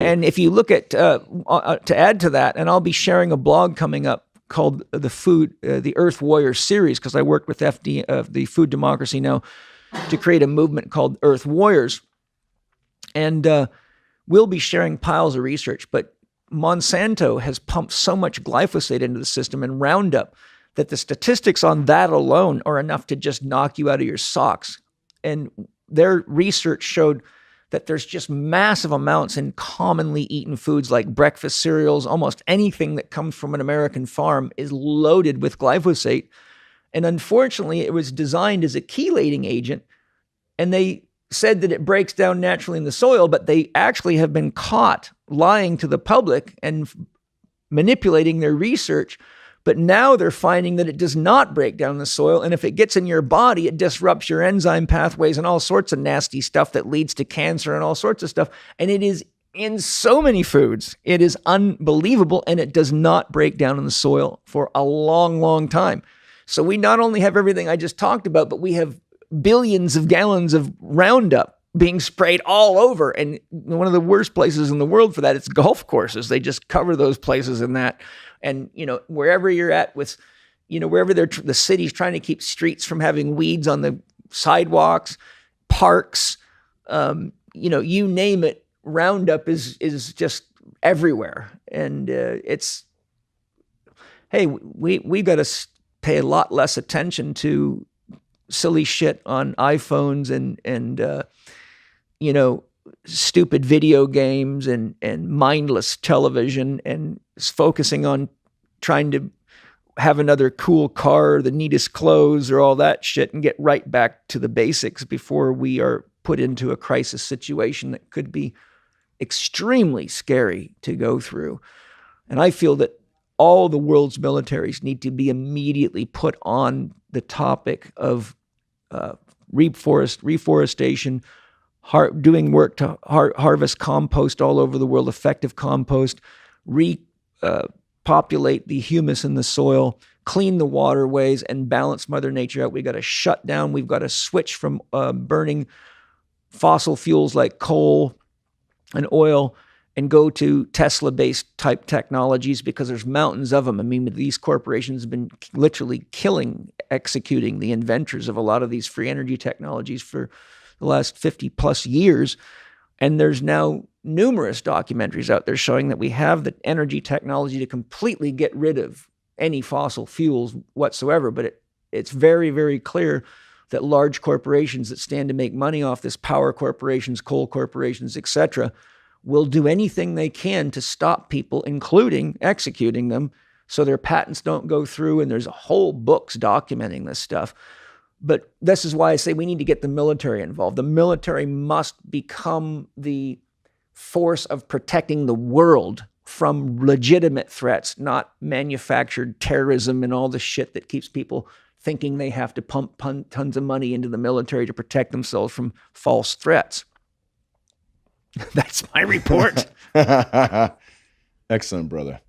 And if you look at, to add to that, and I'll be sharing a blog coming up called the Earth Warrior series, because I worked with the Food Democracy Now! To create a movement called Earth Warriors. And we'll be sharing piles of research, but Monsanto has pumped so much glyphosate into the system and Roundup that the statistics on that alone are enough to just knock you out of your socks. And their research showed that there's just massive amounts in commonly eaten foods like breakfast cereals. Almost anything that comes from an American farm is loaded with glyphosate. And unfortunately, it was designed as a chelating agent. And they said that it breaks down naturally in the soil, but they actually have been caught lying to the public and manipulating their research. But now they're finding that it does not break down in the soil. And if it gets in your body, it disrupts your enzyme pathways and all sorts of nasty stuff that leads to cancer and all sorts of stuff. And it is in so many foods. It is unbelievable. And it does not break down in the soil for a long, long time. So we not only have everything I just talked about, but we have billions of gallons of Roundup being sprayed all over. And one of the worst places in the world for that, it's golf courses. They just cover those places in that. And, wherever you're at with, wherever the city's trying to keep streets from having weeds on the sidewalks, parks, you name it, Roundup is just everywhere. And we got to pay a lot less attention to silly shit on iPhones and stupid video games and mindless television, and focusing on trying to have another cool car, the neatest clothes, or all that shit, and get right back to the basics before we are put into a crisis situation that could be extremely scary to go through. And I feel that all the world's militaries need to be immediately put on the topic of reforestation, doing work to harvest compost all over the world, effective compost, repopulate the humus in the soil, clean the waterways, and balance Mother Nature out. We got to shut down. We've got to switch from burning fossil fuels like coal and oil and go to Tesla-based type technologies, because there's mountains of them. I mean, these corporations have been literally executing the inventors of a lot of these free energy technologies for the last 50 plus years. And there's now numerous documentaries out there showing that we have the energy technology to completely get rid of any fossil fuels whatsoever. But it's very, very clear that large corporations that stand to make money off this, power corporations, coal corporations, etc., will do anything they can to stop people, including executing them, so their patents don't go through. And there's whole books documenting this stuff. But this is why I say we need to get the military involved. The military must become the force of protecting the world from legitimate threats, not manufactured terrorism and all the shit that keeps people thinking they have to pump tons of money into the military to protect themselves from false threats. That's my report. Excellent, brother.